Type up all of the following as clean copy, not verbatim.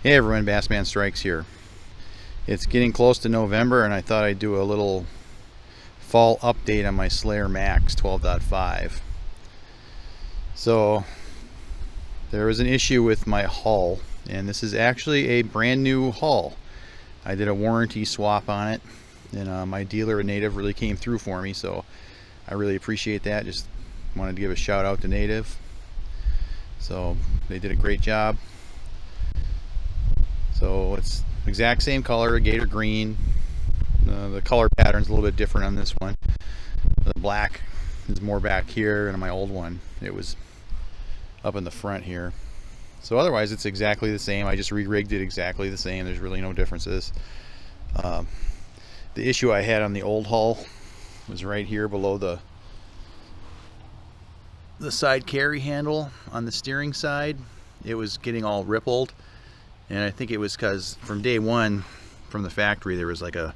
Hey everyone, Bassman Strikes here. It's getting close to November and I thought I'd do a little fall update on my Slayer Max 12.5. So there was an issue with my hull, and this is actually a brand new hull. I did a warranty swap on it, and my dealer at Native really came through for me, so I really appreciate that. Just wanted to give a shout out to Native. So they did a great job. So it's exact same color, gator green. The color pattern's a little bit different on this one. The black is more back here, and on my old one it was up in the front here. So otherwise it's exactly the same. I just re-rigged it exactly the same. There's really no differences. The issue I had on the old hull was right here below the side carry handle on the steering side. It was getting all rippled. And I think it was because from day one, from the factory, there was like a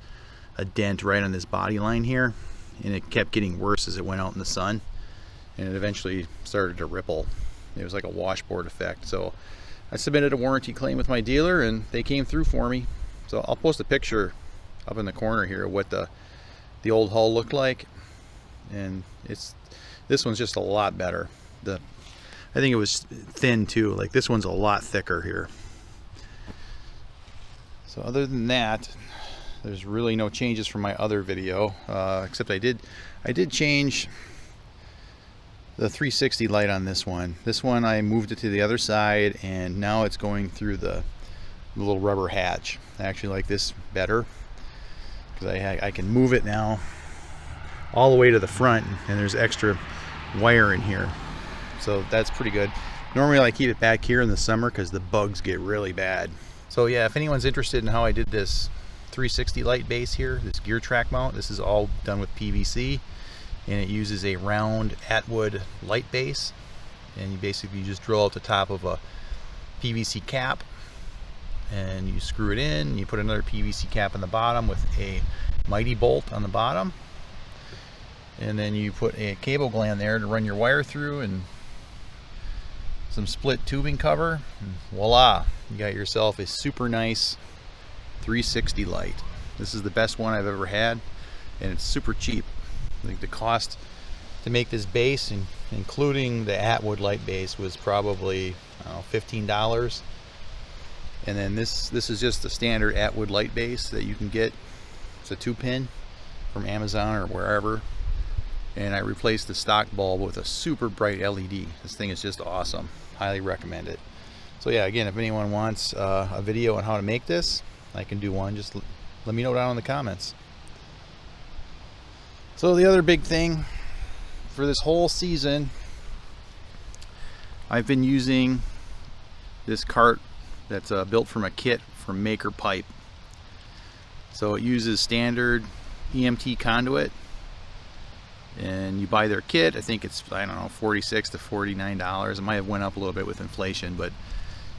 dent right on this body line here, and it kept getting worse as it went out in the sun, and it eventually started to ripple. It was like a washboard effect. So I submitted a warranty claim with my dealer, and they came through for me. So I'll post a picture up in the corner here of what the old hull looked like, and this one's just a lot better. I think it was thin too. Like this one's a lot thicker here. So other than that, there's really no changes from my other video, except I did change the 360 light on this one. This one I moved it to the other side, and now it's going through the little rubber hatch. I actually like this better because I can move it now all the way to the front, and there's extra wire in here. So that's pretty good. Normally I keep it back here in the summer because the bugs get really bad. So yeah, if anyone's interested in how I did this 360 light base here, this gear track mount, this is all done with PVC, and it uses a round Atwood light base, and you basically just drill out the top of a PVC cap, and you screw it in, and you put another PVC cap on the bottom with a mighty bolt on the bottom, and then you put a cable gland there to run your wire through, and some split tubing cover, and voila, you got yourself a super nice 360 light. This is the best one I've ever had, and it's super cheap. I think the cost to make this base, including the Atwood light base, was probably $15. And then this is just the standard Atwood light base that you can get. It's a 2-pin from Amazon or wherever, and I replaced the stock bulb with a super bright LED. This thing is just awesome. Highly recommend it. So yeah, again, if anyone wants a video on how to make this, I can do one. Just let me know down in the comments. So the other big thing for this whole season, I've been using this cart that's built from a kit from Maker Pipe. So it uses standard EMT conduit, and you buy their kit. I think it's, I don't know, $46 to $49. It might have went up a little bit with inflation, but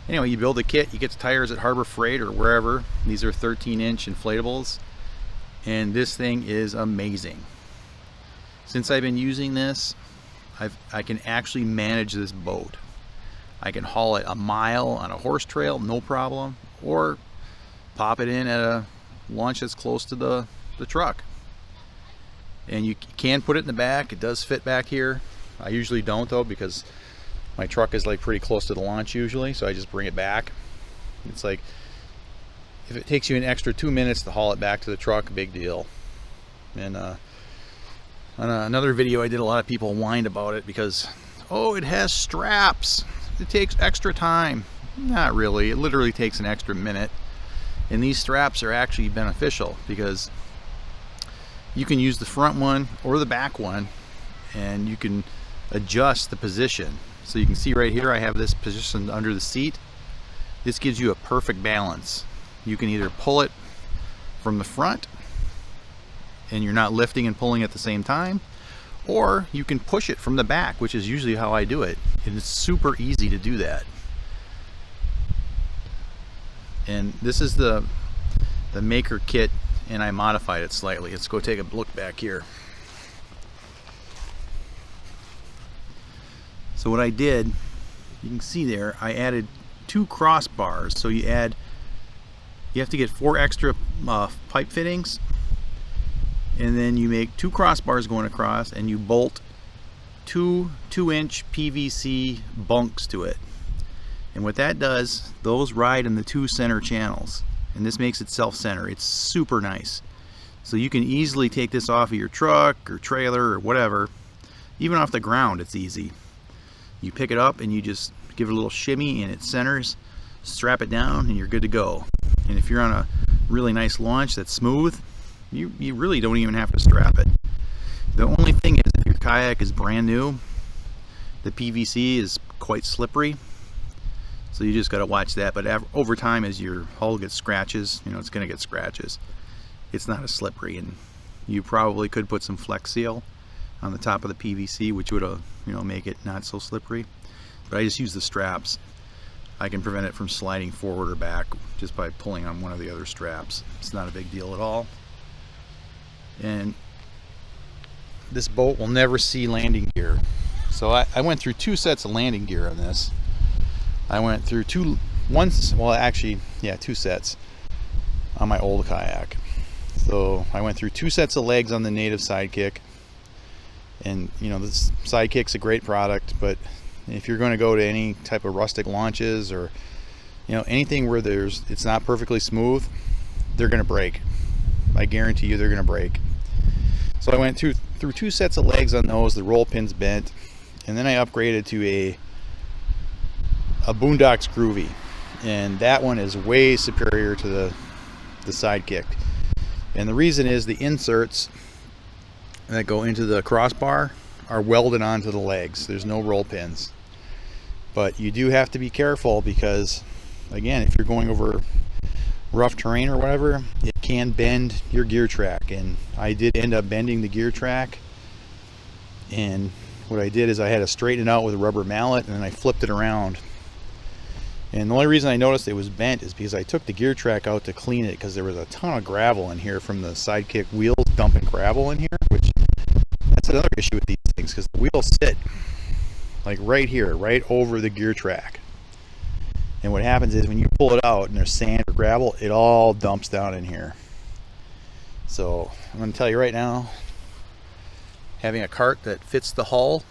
anyway, you build a kit, you get the tires at Harbor Freight or wherever. These are 13-inch inflatables, and this thing is amazing. Since I've been using this, I can actually manage this boat. I can haul it a mile on a horse trail, no problem, or pop it in at a launch that's close to the truck. And you can put it in the back. It does fit back here. I usually don't though, because my truck is like pretty close to the launch usually, so I just bring it back. It's like, if it takes you an extra 2 minutes to haul it back to the truck, big deal. And on another video I did, a lot of people whined about it because, oh, it has straps, it takes extra time. Not really. It literally takes an extra minute, and these straps are actually beneficial because you can use the front one or the back one, and you can adjust the position. So you can see right here I have this positioned under the seat. This gives you a perfect balance. You can either pull it from the front and you're not lifting and pulling at the same time, or you can push it from the back, which is usually how I do it. And it's super easy to do that. And this is the Maker kit, and I modified it slightly. Let's go take a look back here. So what I did, you can see there, I added 2 crossbars. So you have to get 4 extra pipe fittings, and then you make 2 crossbars going across, and you bolt 2 2-inch PVC bunks to it. And what that does, those ride in the 2 center channels, and this makes it self-center. It's super nice. So you can easily take this off of your truck or trailer or whatever. Even off the ground, it's easy. You pick it up and you just give it a little shimmy and it centers, strap it down, and you're good to go. And if you're on a really nice launch that's smooth, you really don't even have to strap it. The only thing is, if your kayak is brand new, the PVC is quite slippery, so you just got to watch that. But over time, as your hull gets scratches, you know, it's going to get scratches. It's not as slippery, and you probably could put some Flex Seal on the top of the PVC, which would make it not so slippery. But I just use the straps. I can prevent it from sliding forward or back just by pulling on one of the other straps. It's not a big deal at all. And this boat will never see landing gear. So I went through 2 sets of landing gear on this. I went through 2 sets on my old kayak. So I went through 2 sets of legs on the Native Sidekick, and you know, this Sidekick's a great product, but if you're going to go to any type of rustic launches, or anything where it's not perfectly smooth, they're going to break. I guarantee you they're going to break. So I went through 2 sets of legs on those. The roll pin's bent, and then I upgraded to a Boondocks Groovy, and that one is way superior to the Sidekick. And the reason is the inserts that go into the crossbar are welded onto the legs. There's no roll pins. But you do have to be careful because, again, if you're going over rough terrain or whatever, it can bend your gear track. And I did end up bending the gear track. And what I did is I had to straighten it out with a rubber mallet, and then I flipped it around. And the only reason I noticed it was bent is because I took the gear track out to clean it, because there was a ton of gravel in here from the Sidekick wheels dumping gravel in here, which that's another issue with these things, because the wheels sit like right here, right over the gear track. And what happens is when you pull it out and there's sand or gravel, it all dumps down in here. So I'm going to tell you right now, having a cart that fits the hull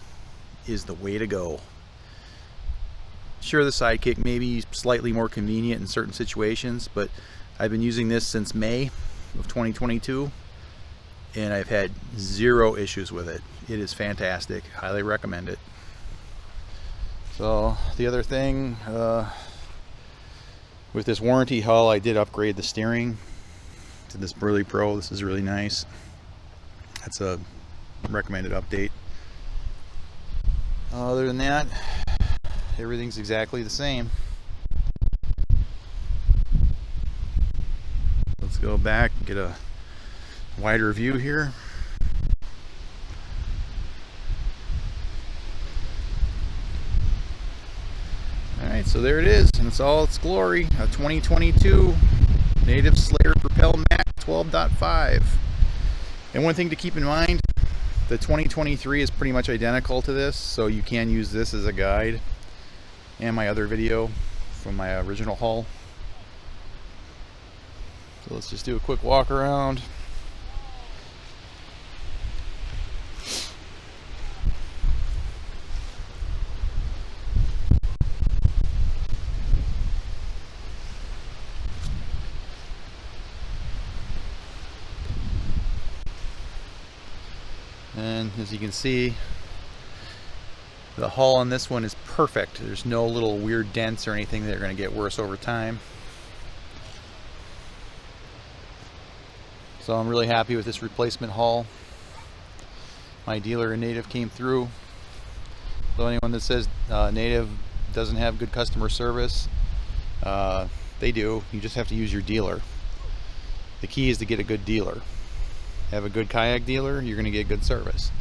is the way to go. Sure, the Sidekick may be slightly more convenient in certain situations, but I've been using this since May of 2022, and I've had 0 issues with it. It is fantastic. Highly recommend it. So the other thing, with this warranty hull, I did upgrade the steering to this Burley Pro. This is really nice. That's a recommended update. Other than that, everything's exactly the same. Let's go back and get a wider view here. Alright, so there it is, and it's all its glory. A 2022 Native Slayer Propel Mac 12.5. And one thing to keep in mind, the 2023 is pretty much identical to this, so you can use this as a guide, and my other video from my original haul. So let's just do a quick walk around. And as you can see, the hull on this one is perfect. There's no little weird dents or anything that are going to get worse over time. So I'm really happy with this replacement hull. My dealer in Native came through. So anyone that says Native doesn't have good customer service, they do. You just have to use your dealer. The key is to get a good dealer. Have a good kayak dealer, you're going to get good service.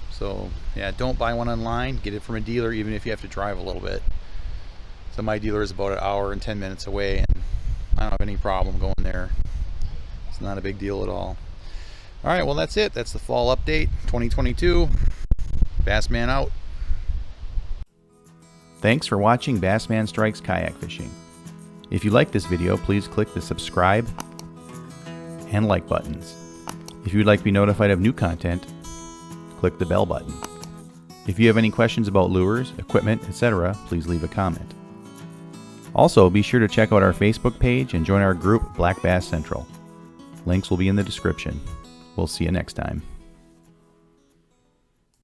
So yeah, don't buy one online. Get it from a dealer, even if you have to drive a little bit. So my dealer is about 1 hour and 10 minutes away, and I don't have any problem going there. It's not a big deal at all. Alright, well that's it. That's the fall update 2022. Bassman out. Thanks for watching Bassman Strikes Kayak Fishing. If you like this video, please click the subscribe and like buttons. If you would like to be notified of new content, click the bell button. If you have any questions about lures, equipment, etc., please leave a comment. Also, be sure to check out our Facebook page and join our group Black Bass Central. Links will be in the description. We'll see you next time.